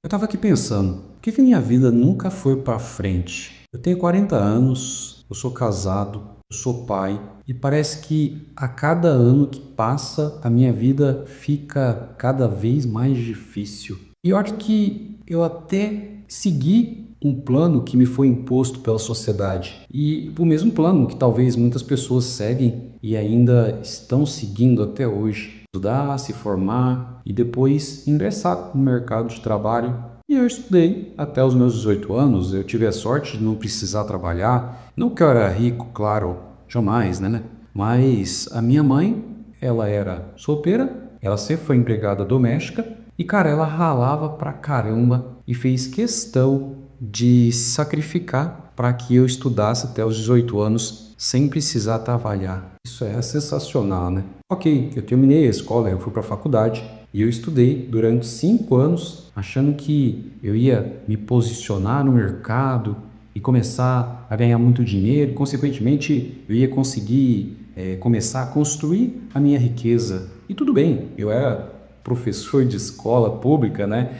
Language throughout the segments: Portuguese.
Eu tava aqui pensando, por que minha vida nunca foi pra frente? Eu tenho 40 anos, eu sou casado, eu sou pai, e parece que a cada ano que passa, a minha vida fica cada vez mais difícil. E eu acho que eu até segui um plano que me foi imposto pela sociedade. E o mesmo plano que talvez muitas pessoas seguem e ainda estão seguindo até hoje. Estudar, se formar e depois ingressar no mercado de trabalho. E eu estudei até os meus 18 anos, eu tive a sorte de não precisar trabalhar. Não que eu era rico, claro, jamais, né? Mas a minha mãe, ela era solteira, ela sempre foi empregada doméstica e, cara, ela ralava pra caramba e fez questão de se sacrificar para que eu estudasse até os 18 anos sem precisar trabalhar. Isso é sensacional, né? Ok, eu terminei a escola, eu fui para a faculdade e eu estudei durante 5 anos achando que eu ia me posicionar no mercado e começar a ganhar muito dinheiro, consequentemente eu ia conseguir começar a construir a minha riqueza. E tudo bem, eu era professor de escola pública, né?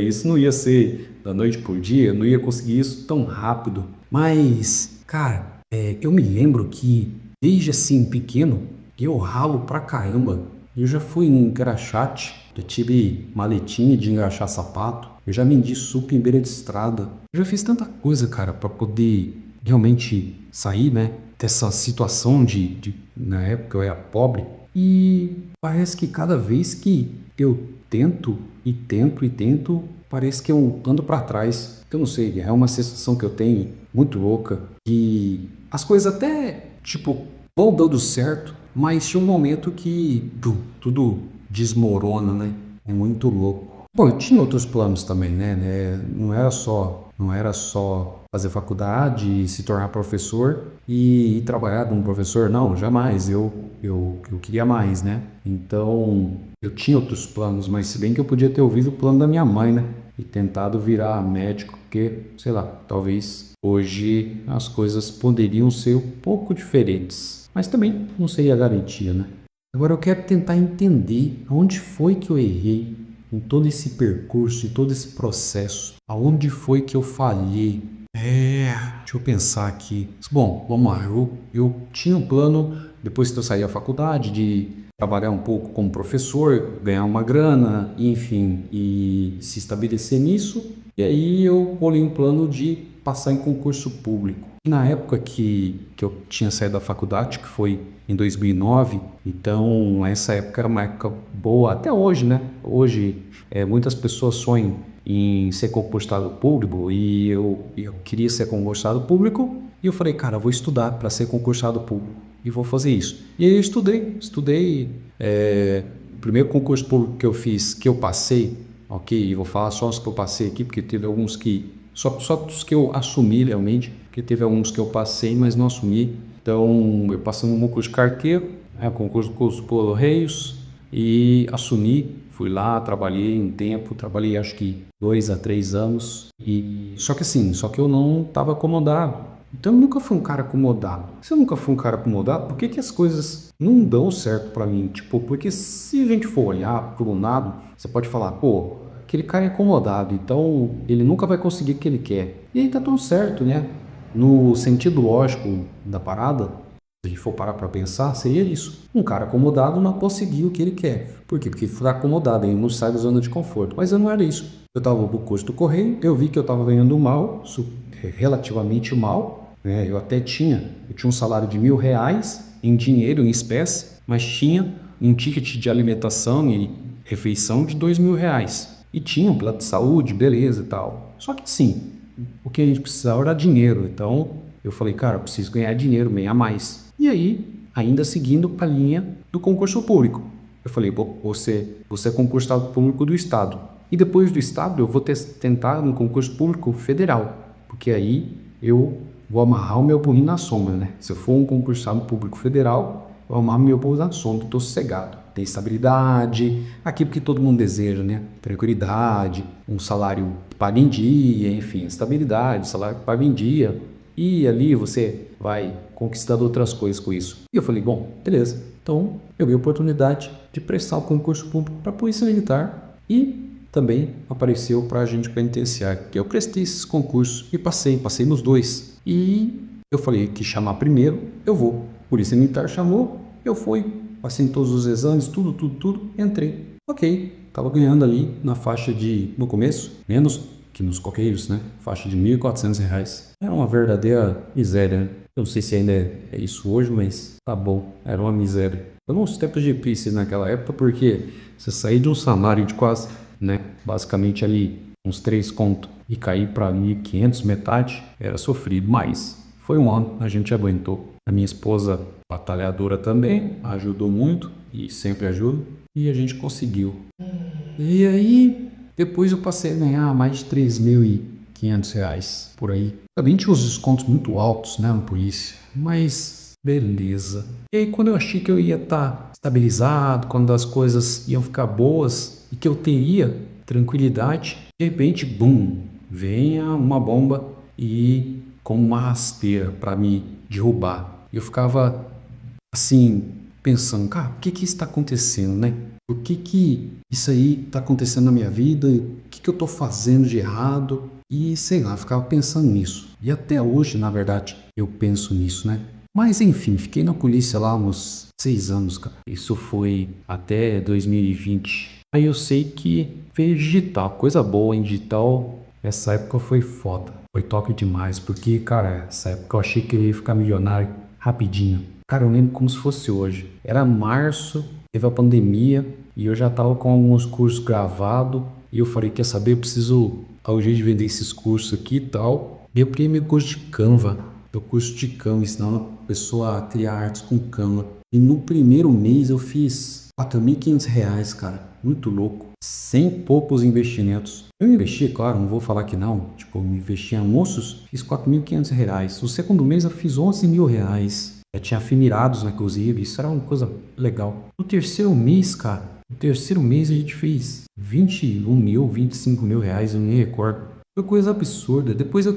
Isso não ia ser da noite por dia, eu não ia conseguir isso tão rápido. Mas, cara, eu me lembro que desde assim pequeno eu ralo pra caramba. Eu já fui em engraxate, já tive maletinha de engraxar sapato, eu já vendi suco em beira de estrada. Eu já fiz tanta coisa, cara, pra poder realmente sair, né, dessa situação na época eu era pobre. E parece que cada vez que eu tento e tento e tento, parece que eu ando para trás. Eu não sei, é uma sensação que eu tenho muito louca. E as coisas até, tipo, vão dando certo, mas tinha um momento que tudo desmorona, né? É muito louco. Bom, eu tinha outros planos também, né? Não era só fazer faculdade e se tornar professor e trabalhar como professor, não, jamais. Eu queria mais, né? Então, eu tinha outros planos, mas se bem que eu podia ter ouvido o plano da minha mãe, né? E tentado virar médico, porque, sei lá, talvez hoje as coisas poderiam ser um pouco diferentes. Mas também não seria a garantia, né? Agora eu quero tentar entender aonde foi que eu errei em todo esse percurso, em todo esse processo. Aonde foi que eu falhei? Deixa eu pensar aqui. Bom, vamos lá. Eu tinha um plano, depois que eu saí da faculdade, de trabalhar um pouco como professor, ganhar uma grana, enfim, e se estabelecer nisso. E aí eu bolei um plano de passar em concurso público. Na época que eu tinha saído da faculdade, que foi em 2009, então essa época era uma época boa, até hoje, né? Hoje muitas pessoas sonham em ser concursado público e eu queria ser concursado público e eu falei, cara, eu vou estudar para ser concursado público e vou fazer isso. E aí eu estudei, o primeiro concurso público que eu fiz, que eu passei, ok, vou falar só os que eu passei aqui, porque teve alguns que, só os que eu assumi realmente, porque teve alguns que eu passei, mas não assumi. Então, eu passei no concurso de carteiro, concurso dos Correios e assumi. Fui lá, trabalhei um tempo, trabalhei acho que 2 a 3 anos. Só que eu não estava acomodado. Então eu nunca fui um cara acomodado. Se eu nunca fui um cara acomodado, por que as coisas não dão certo pra mim? Tipo, porque se a gente for olhar por um lado, você pode falar, pô, aquele cara é acomodado, então ele nunca vai conseguir o que ele quer. E aí tá tudo certo, né? No sentido lógico da parada, se a gente for parar para pensar, seria isso. Um cara acomodado não conseguir o que ele quer. Por quê? Porque ele está acomodado, ele não sai da zona de conforto. Mas eu não era isso. Eu estava no curso do Correio, eu vi que eu estava ganhando mal, relativamente mal, né? Eu tinha um salário de R$ 1.000 em dinheiro, em espécie, mas tinha um ticket de alimentação e refeição de R$ 2.000. E tinha um plano de saúde, beleza e tal. Só que sim, o que a gente precisava era dinheiro. Então eu falei, cara, eu preciso ganhar dinheiro, ganhar mais. E aí, ainda seguindo para a linha do concurso público, eu falei, você é concursado público do Estado. E depois do Estado eu vou tentar um concurso público federal, porque aí eu vou amarrar o meu burrinho na sombra, né? Se eu for um concursado público federal, eu vou amarrar o meu burro na sombra, estou sossegado. Tem estabilidade, aquilo que todo mundo deseja, né? Tranquilidade, um salário que paga em dia, enfim, estabilidade, salário que paga em dia. E ali você vai conquistando outras coisas com isso. E eu falei, bom, beleza. Então eu vi a oportunidade de prestar o concurso público para a Polícia Militar e também apareceu para agente penitenciário. Eu prestei esses concursos e passei nos dois. E eu falei que chamar primeiro, eu vou. Polícia Militar chamou, eu fui, passei em todos os exames, tudo, entrei. Ok, tava ganhando ali na faixa de, no começo, menos que nos coqueiros, né? Faixa de R$ 1.400. Era uma verdadeira miséria, né? Eu não sei se ainda é isso hoje, mas tá bom, era uma miséria. Foram uns tempos difíceis naquela época, porque você sair de um salário de quase, né, basicamente ali uns 3 conto e cair para 1.500, metade, era sofrido, mas foi um ano, a gente aguentou. A minha esposa, batalhadora também, ajudou muito e sempre ajuda, e a gente conseguiu. E aí, depois eu passei a ganhar mais de R$ 3.500 por aí. Também tinha os descontos muito altos, né, na polícia, mas beleza. E aí, quando eu achei que eu ia estar estabilizado, quando as coisas iam ficar boas e que eu teria tranquilidade, de repente, bum, venha uma bomba e com uma rasteira para me derrubar. Eu ficava assim, pensando, cara, o que está acontecendo, né? Por que isso aí está acontecendo na minha vida? O que eu estou fazendo de errado? E sei lá, ficava pensando nisso. E até hoje, na verdade, eu penso nisso, né? Mas enfim, fiquei na polícia lá uns 6 anos, cara. Isso foi até 2020. Aí eu sei que veio digital, coisa boa em digital. Essa época foi foda. Foi top demais, porque, cara, essa época eu achei que eu ia ficar milionário rapidinho. Cara, eu lembro como se fosse hoje. Era março, teve a pandemia e eu já tava com alguns cursos gravados. E eu falei, quer saber, eu preciso dar um jeito de vender esses cursos aqui e tal. E eu criei meu curso de Canva. Meu curso de Canva, ensinando a pessoa a criar artes com Canva. E no primeiro mês eu fiz R$ 4.500, cara. Muito louco. Sem poucos investimentos. Eu investi, claro, não vou falar que não. Tipo, eu investi em almoços, fiz R$ 4.500. No segundo mês eu fiz R$ 11.000. Eu tinha afiliados, né, inclusive, isso era uma coisa legal. No terceiro mês, cara, a gente fez 21 mil, R$ 25.000, eu nem recordo. Foi coisa absurda. Depois a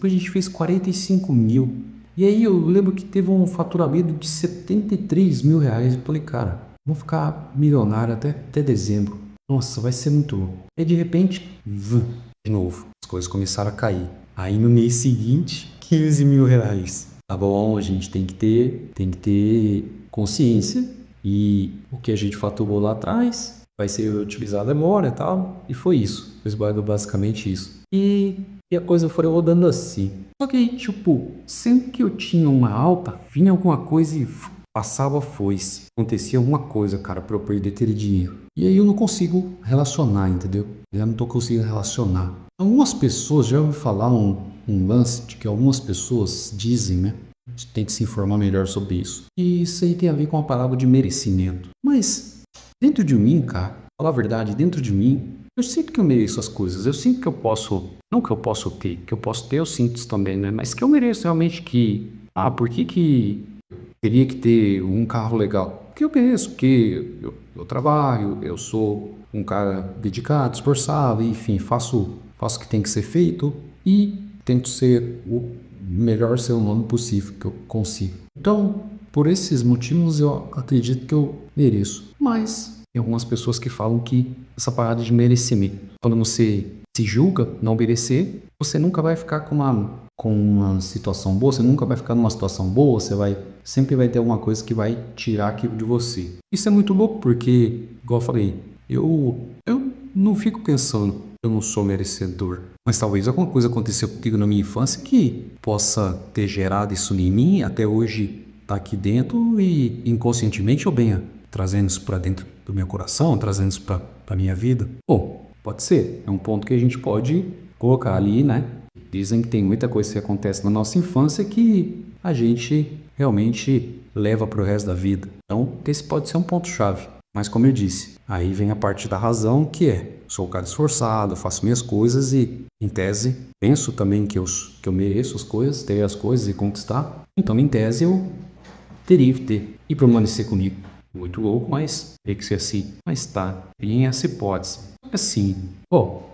gente fez 45 mil. E aí eu lembro que teve um faturamento de R$ 73.000. Eu falei, cara, vou ficar milionário até dezembro. Nossa, vai ser muito louco. E de repente, de novo, as coisas começaram a cair. Aí no mês seguinte, R$ 15.000. Tá bom, a gente tem que ter consciência e o que a gente faturou lá atrás vai ser utilizado agora e tal. E foi isso. Foi basicamente isso. E a coisa foi rodando assim. Só que aí, tipo, sempre que eu tinha uma alta, vinha alguma coisa e passava a foice. Acontecia alguma coisa, cara, pra eu perder aquele dinheiro. E aí eu não consigo relacionar, entendeu? Eu não tô conseguindo relacionar. Algumas pessoas, já ouvi falar um lance de que algumas pessoas dizem, né? A gente tem que se informar melhor sobre isso. E isso aí tem a ver com a palavra de merecimento. Mas dentro de mim, cara, falar a verdade, dentro de mim, eu sinto que eu mereço as coisas. Eu sinto que eu posso, não que eu posso ter, que eu posso ter, eu sinto isso também, né? Mas que eu mereço realmente que, por que eu teria que ter um carro legal? Porque eu mereço, porque eu trabalho, eu sou um cara dedicado, esforçado, enfim, faço o que tem que ser feito e tento ser o melhor ser humano possível que eu consigo. Então, por esses motivos, eu acredito que eu mereço. Mas tem algumas pessoas que falam que essa parada de merecimento, quando você se julga não merecer, você nunca vai ficar com uma situação boa, você nunca vai ficar numa situação boa, sempre vai ter alguma coisa que vai tirar aquilo de você. Isso é muito louco porque, igual eu falei, eu não fico pensando eu não sou merecedor. Mas talvez alguma coisa aconteceu comigo na minha infância que possa ter gerado isso em mim, até hoje tá aqui dentro e inconscientemente eu venha trazendo isso para dentro do meu coração, trazendo isso para minha vida. Bom, pode ser. É um ponto que a gente pode colocar ali, né? Dizem que tem muita coisa que acontece na nossa infância que a gente realmente leva para o resto da vida. Então, esse pode ser um ponto-chave. Mas como eu disse, aí vem a parte da razão que sou um cara esforçado, faço minhas coisas e, em tese, penso também que eu mereço as coisas, ter as coisas e conquistar. Então, em tese, eu teria que ter e permanecer comigo. Muito louco, mas teria que ser assim. Mas tá, tem essa hipótese. Assim,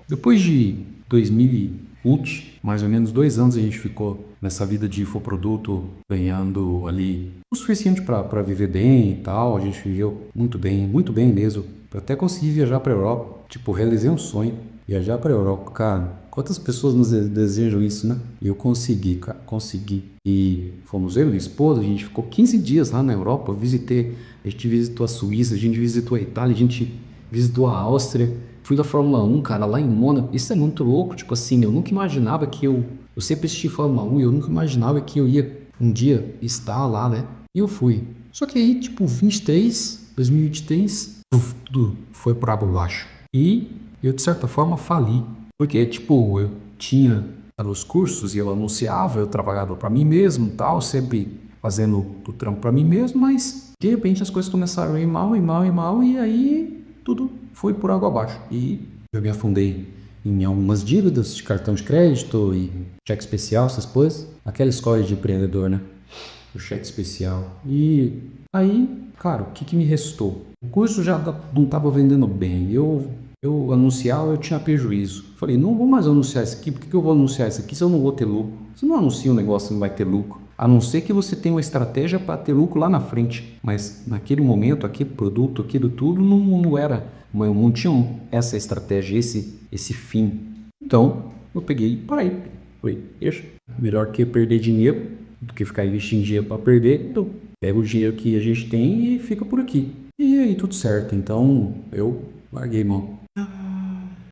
depois de 2020, mais ou menos 2 anos a gente ficou nessa vida de infoproduto, ganhando ali o suficiente para viver bem e tal. A gente viveu muito bem mesmo. Eu até consegui viajar para a Europa. Tipo, realizei um sonho, viajar para a Europa, cara. Quantas pessoas nos desejam isso, né? E eu consegui, cara, consegui. E fomos eu e a esposa, a gente ficou 15 dias lá na Europa, a gente visitou a Suíça, a gente visitou a Itália, a gente visitou a Áustria. Fui da Fórmula 1, cara, lá em Mônaco. Isso é muito louco, tipo assim, eu nunca imaginava que eu sempre assisti Fórmula 1 e eu nunca imaginava que eu ia um dia estar lá, né? E eu fui. Só que aí, tipo, 2023, tudo foi por água abaixo. E eu, de certa forma, fali. Porque, tipo, eu tinha os cursos e eu anunciava, eu trabalhava para mim mesmo e tal, sempre fazendo o trampo para mim mesmo, mas de repente as coisas começaram a ir mal, e aí tudo foi por água abaixo. E eu me afundei em algumas dívidas de cartão de crédito e cheque especial, essas coisas. Aquela história de empreendedor, né? O cheque especial. E aí, cara, o que me restou? O curso já não estava vendendo bem. Eu anunciava, eu tinha prejuízo. Falei, não vou mais anunciar isso aqui. Por que eu vou anunciar isso aqui se eu não vou ter lucro? Você não anuncia um negócio que não vai ter lucro. A não ser que você tenha uma estratégia para ter lucro lá na frente. Mas naquele momento, aquele produto, aquilo tudo, não era. Não tinha essa estratégia, esse fim. Então, eu peguei e parei. Falei, deixa. Melhor que perder dinheiro do que ficar investindo dinheiro para perder. Então, pega o dinheiro que a gente tem e fica por aqui. E aí, tudo certo. Então, eu larguei mão.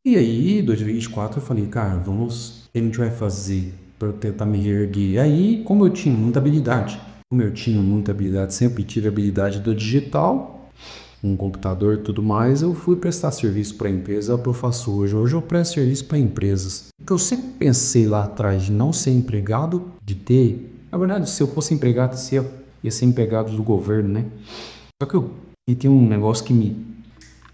E aí, 2024, eu falei, cara, o que a gente vai fazer para eu tentar me reerguer? Aí, como eu tinha muita habilidade, sempre tive habilidade do digital, um computador e tudo mais, eu fui prestar serviço para a empresa, é o que eu faço hoje. Hoje eu presto serviço para empresas. Porque eu sempre pensei lá atrás de não ser empregado, na verdade, se eu fosse empregado, ia ser empregado do governo, né? Só que e tem um negócio que me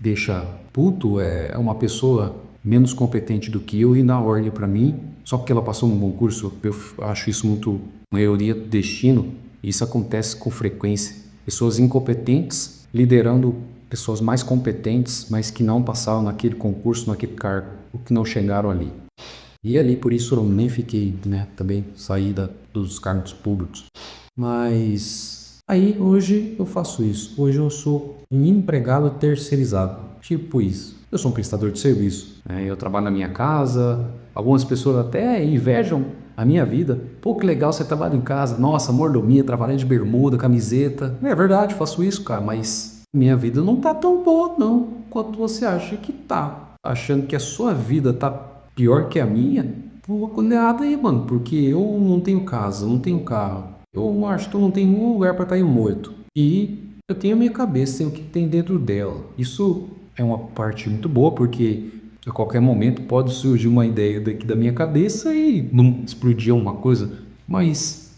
deixa puto, é uma pessoa menos competente do que eu e dá ordem para mim, só porque ela passou num concurso. Eu acho isso muito uma ironia do destino. Isso acontece com frequência. Pessoas incompetentes liderando pessoas mais competentes, mas que não passaram naquele concurso, naquele cargo, ou que não chegaram ali. E ali, por isso, eu nem fiquei, né, também saí dos cargos públicos. Mas aí, hoje, eu faço isso. Hoje eu sou um empregado terceirizado. Tipo isso. Eu sou um prestador de serviço. Eu trabalho na minha casa. Algumas pessoas até invejam a minha vida. Pô, que legal, você trabalha em casa. Nossa, mordomia, trabalhando de bermuda, camiseta. É verdade, faço isso, cara, mas minha vida não tá tão boa, não, quanto você acha que tá. Achando que a sua vida tá pior que a minha? Pô, condenado aí, mano, porque eu não tenho casa, não tenho carro. Eu acho que eu não tenho um lugar para estar morto. E eu tenho a minha cabeça, sei o que tem dentro dela. Isso é uma parte muito boa, porque a qualquer momento pode surgir uma ideia daqui da minha cabeça e não explodir uma coisa. Mas,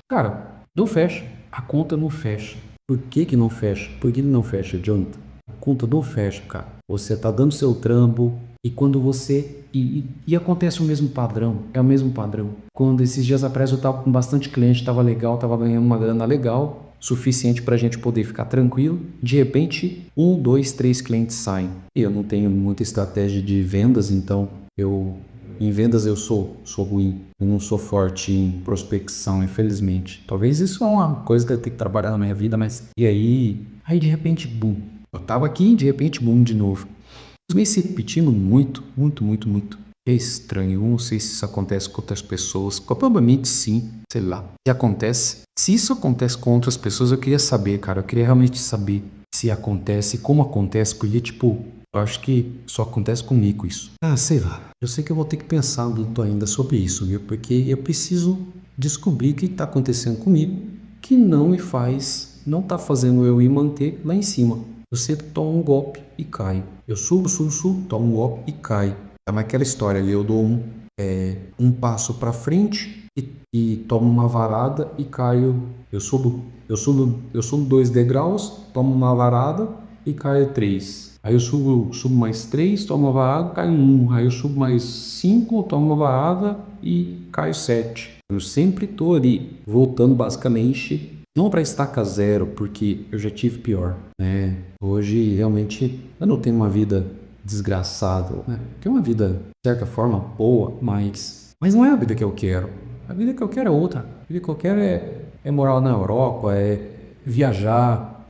cara, não fecha. A conta não fecha. Por que não fecha? Por que não fecha, Jonathan? A conta não fecha, cara. Você tá dando seu trampo e quando você... E acontece o mesmo padrão. É o mesmo padrão. Quando esses dias atrás eu tava com bastante cliente, tava legal, tava ganhando uma grana legal, suficiente pra gente poder ficar tranquilo. De repente, 1, 2, 3 clientes saem. E eu não tenho muita estratégia de vendas, então em vendas eu sou ruim. Eu não sou forte em prospecção, infelizmente. Talvez isso é uma coisa que eu tenho que trabalhar na minha vida, mas... E aí de repente, bum. Eu tava aqui e de repente, bum, de novo. Os meses se repetindo muito. É estranho, eu não sei se isso acontece com outras pessoas. Provavelmente sim, sei lá. Se isso acontece com outras pessoas, eu queria saber, cara. Eu queria realmente saber se acontece, como acontece, porque, tipo, eu acho que só acontece comigo isso. Sei lá. Eu sei que eu vou ter que pensar muito ainda sobre isso, viu? Porque eu preciso descobrir o que está acontecendo comigo que não tá fazendo eu ir manter lá em cima. Você toma um golpe e cai. Eu subo, tomo um golpe e cai. É aquela história ali, eu dou um passo para frente e tomo uma varada e caio. Eu subo 2 degraus, tomo uma varada e caio 3. Aí eu subo mais 3, tomo uma varada, caio 1. Aí eu subo mais 5, tomo uma varada e caio 7. Eu sempre tô ali, voltando basicamente, não para estaca zero, porque eu já tive pior, né? Hoje, realmente, eu não tenho uma vida desgraçada, né? Tenho uma vida, de certa forma, boa, mas não é a vida que eu quero. A vida que eu quero é outra. A vida que eu quero é morar na Europa, é viajar,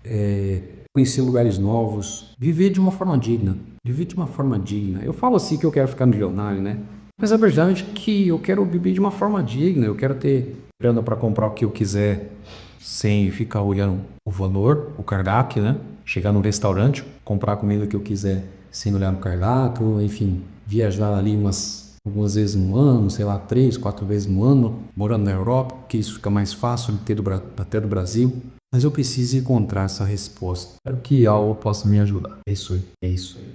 conhecer lugares novos, viver de uma forma digna. Viver de uma forma digna. Eu falo assim que eu quero ficar milionário, né? Mas a verdade é que eu quero viver de uma forma digna. Eu quero ter grana para comprar o que eu quiser sem ficar olhando o valor, o cardápio, né? Chegar no restaurante, comprar a comida que eu quiser sem olhar no cardápio, enfim, viajar ali algumas vezes no ano, sei lá, 3, 4 vezes no ano, morando na Europa, porque isso fica mais fácil de ter até do Brasil. Mas eu preciso encontrar essa resposta. Espero que algo possa me ajudar. É isso aí. É isso aí.